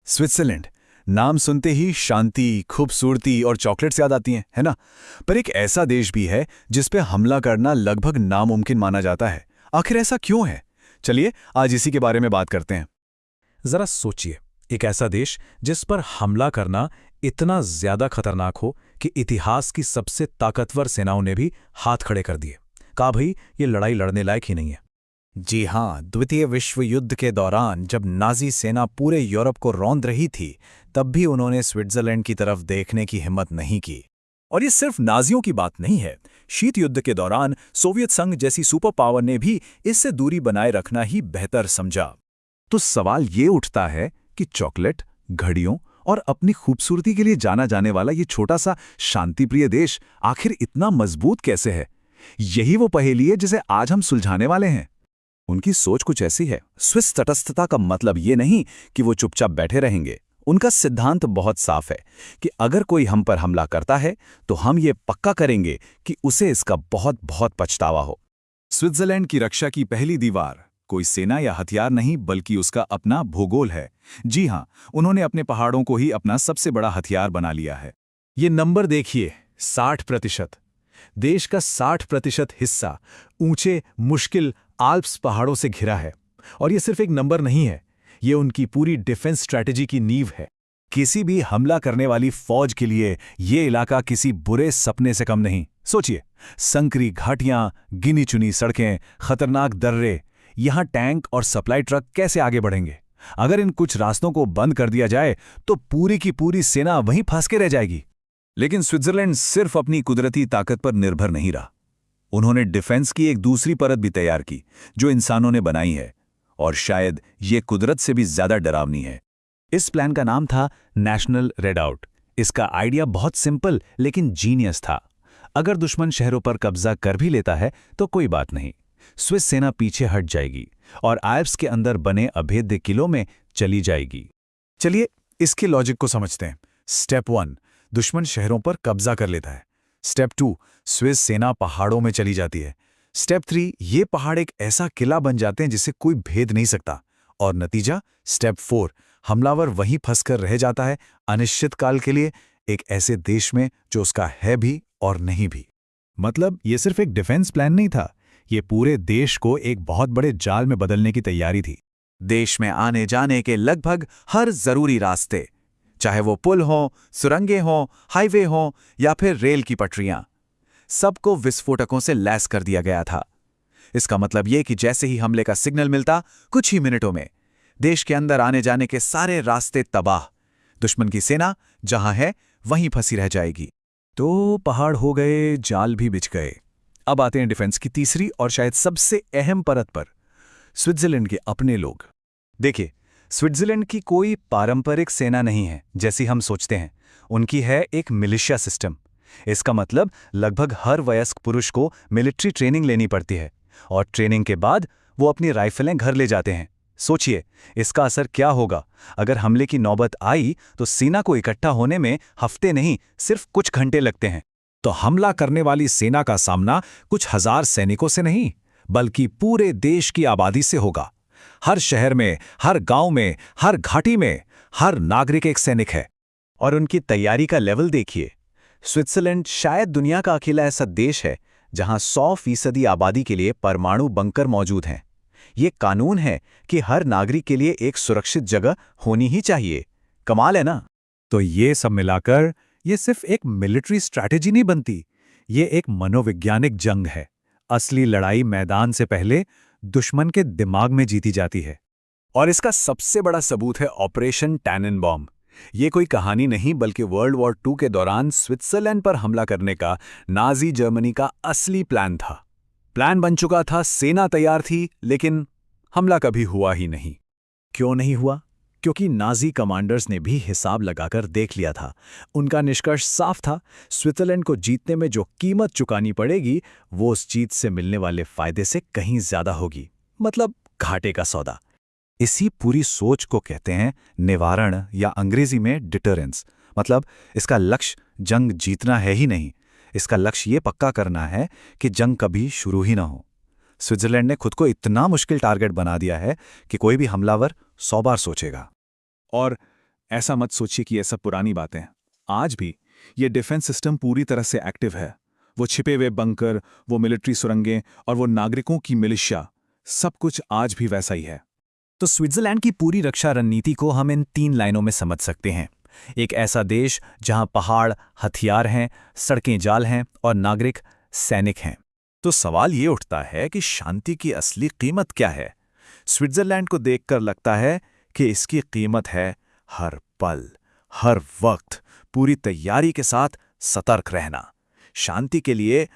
Switzerland नाम सुनते ही शांति, खूबसूरती और चॉकलेट्स याद आती हैं, है ना? पर एक ऐसा देश भी है जिस पे हमला करना लगभग नामुमकिन माना जाता है। आखिर ऐसा क्यों है? चलिए आज इसी के बारे में बात करते हैं। जरा सोचिए, एक ऐसा देश जिस पर हमला करना इतना ज्यादा खतरनाक हो कि इतिहास की सबसे ताकतवर सेनाओं ने भी हाथ खड़े कर दिए। कहा भाई ये लड़ाई लड़ने लायक ही नहीं है। जी हाँ, द्वितीय विश्व युद्ध के दौरान जब नाजी सेना पूरे यूरोप को रौंद रही थी, तब भी उन्होंने स्विट्जरलैंड की तरफ देखने की हिम्मत नहीं की। और ये सिर्फ नाजियों की बात नहीं है। शीत युद्ध के दौरान सोवियत संघ जैसी सुपर पावर ने भी इससे दूरी बनाए रखना ही बेहतर समझा। तो सवाल ये उठता है कि चॉकलेट, घड़ियों और अपनी खूबसूरती के लिए जाना जाने वाला ये छोटा सा शांतिप्रिय देश आखिर इतना मजबूत कैसे है? यही वो पहेली है जिसे आज हम सुलझाने वाले हैं। उनकी सोच कुछ ऐसी है। स्विस तटस्थता का मतलब ये नहीं कि वो चुपचाप बैठे रहेंगे। उनका सिद्धांत बहुत साफ है कि अगर कोई हम पर हमला करता है तो हम ये पक्का करेंगे कि उसे इसका बहुत बहुत पछतावा हो। स्विट्जरलैंड की रक्षा की पहली दीवार कोई सेना या हथियार नहीं बल्कि उसका अपना भूगोल है। जी हाँ, उन्होंने अपने पहाड़ों को ही अपना सबसे बड़ा हथियार बना लिया है। ये नंबर देखिए, 60%। देश का 60% हिस्सा ऊंचे मुश्किल आल्प्स पहाड़ों से घिरा है। और ये सिर्फ एक नंबर नहीं है, ये उनकी पूरी डिफेंस स्ट्रैटेजी की नींव है। किसी भी हमला करने वाली फौज के लिए ये इलाका किसी बुरे सपने से कम नहीं। सोचिए, संकरी घाटियां, गिनी चुनी सड़कें, खतरनाक दर्रे, यहां टैंक और सप्लाई ट्रक कैसे आगे बढ़ेंगे? अगर इन कुछ रास्तों को बंद कर दिया जाए तो पूरी की पूरी सेना वहीं फंस के रह जाएगी। लेकिन स्विट्जरलैंड सिर्फ अपनी कुदरती ताकत पर निर्भर नहीं रहा। उन्होंने डिफेंस की एक दूसरी परत भी तैयार की जो इंसानों ने बनाई है, और शायद ये कुदरत से भी ज्यादा डरावनी है। इस प्लान का नाम था नेशनल रेडआउट। इसका आइडिया बहुत सिंपल लेकिन जीनियस था। अगर दुश्मन शहरों पर कब्जा कर भी लेता है तो कोई बात नहीं, स्विस सेना पीछे हट जाएगी और आल्प्स के अंदर बने अभेद्य किलों में चली जाएगी। चलिए इसके लॉजिक को समझते हैं। स्टेप 1, दुश्मन शहरों पर कब्जा कर लेता है। स्टेप 2, स्विस सेना पहाड़ों में चली जाती है। स्टेप 3, ये पहाड़ एक ऐसा किला बन जाते हैं जिसे कोई भेद नहीं सकता। और नतीजा स्टेप 4, हमलावर वहीं फंसकर रह जाता है अनिश्चित काल के लिए, एक ऐसे देश में जो उसका है भी और नहीं भी। मतलब ये सिर्फ एक डिफेंस प्लान नहीं था, ये पूरे देश को एक बहुत बड़े जाल में बदलने की तैयारी थी। देश में आने जाने के लगभग हर जरूरी रास्ते, चाहे वो पुल हो, सुरंगें हों, हाईवे हों या फिर रेल की पटरियां, सबको विस्फोटकों से लैस कर दिया गया था। इसका मतलब ये कि जैसे ही हमले का सिग्नल मिलता, कुछ ही मिनटों में देश के अंदर आने जाने के सारे रास्ते तबाह। दुश्मन की सेना जहां है वहीं फंसी रह जाएगी। तो पहाड़ हो गए, जाल भी बिछ गए। अब आते हैं डिफेंस की तीसरी और शायद सबसे अहम परत पर, स्विट्जरलैंड के अपने लोग। देखिए, स्विट्जरलैंड की कोई पारंपरिक सेना नहीं है जैसी हम सोचते हैं। उनकी है एक मिलिशिया सिस्टम। इसका मतलब लगभग हर वयस्क पुरुष को मिलिट्री ट्रेनिंग लेनी पड़ती है और ट्रेनिंग के बाद वो अपनी राइफलें घर ले जाते हैं। सोचिए इसका असर क्या होगा। अगर हमले की नौबत आई तो सेना को इकट्ठा होने में हफ्ते नहीं, सिर्फ कुछ घंटे लगते हैं। तो हमला करने वाली सेना का सामना कुछ हजार सैनिकों से नहीं बल्कि पूरे देश की आबादी से होगा। हर शहर में, हर गांव में, हर घाटी में हर नागरिक एक सैनिक है। और उनकी तैयारी का लेवल देखिए। स्विट्जरलैंड शायद दुनिया का अकेला ऐसा देश है जहां 100% आबादी के लिए परमाणु बंकर मौजूद हैं। ये कानून है कि हर नागरिक के लिए एक सुरक्षित जगह होनी ही चाहिए। कमाल है ना? तो ये सब मिलाकर ये सिर्फ एक मिलिट्री स्ट्रैटेजी नहीं बनती, ये एक मनोवैज्ञानिक जंग है। असली लड़ाई मैदान से पहले दुश्मन के दिमाग में जीती जाती है। और इसका सबसे बड़ा सबूत है ऑपरेशन टैननबॉम। ये कोई कहानी नहीं बल्कि वर्ल्ड वॉर 2 के दौरान स्विट्जरलैंड पर हमला करने का नाजी जर्मनी का असली प्लान था। प्लान बन चुका था, सेना तैयार थी, लेकिन हमला कभी हुआ ही नहीं। क्यों नहीं हुआ? क्योंकि नाजी कमांडर्स ने भी हिसाब लगाकर देख लिया था। उनका निष्कर्ष साफ था, स्विट्जरलैंड को जीतने में जो कीमत चुकानी पड़ेगी वो उस जीत से मिलने वाले फायदे से कहीं ज्यादा होगी। मतलब घाटे का सौदा। इसी पूरी सोच को कहते हैं निवारण या अंग्रेजी में डिटरेंस। मतलब इसका लक्ष्य जंग जीतना है ही नहीं, इसका लक्ष्य ये पक्का करना है कि जंग कभी शुरू ही ना हो। स्विट्जरलैंड ने खुद को इतना मुश्किल टारगेट बना दिया है कि कोई भी हमलावर 100 बार सोचेगा। और ऐसा मत सोचिए कि ये सब पुरानी बातें हैं। आज भी ये डिफेंस सिस्टम पूरी तरह से एक्टिव है। वो छिपे हुए बंकर, वो मिलिट्री सुरंगें और वो नागरिकों की मिलिशिया, सब कुछ आज भी वैसा ही है। तो स्विट्जरलैंड की पूरी रक्षा रणनीति को हम इन 3 लाइनों में समझ सकते हैं। एक ऐसा देश जहां पहाड़ हथियार हैं, सड़कें जाल हैं और नागरिक सैनिक हैं। तो सवाल ये उठता है कि शांति की असली कीमत क्या है? स्विट्जरलैंड को देखकर लगता है कि इसकी कीमत है हर पल, हर वक्त पूरी तैयारी के साथ सतर्क रहना। शांति के लिए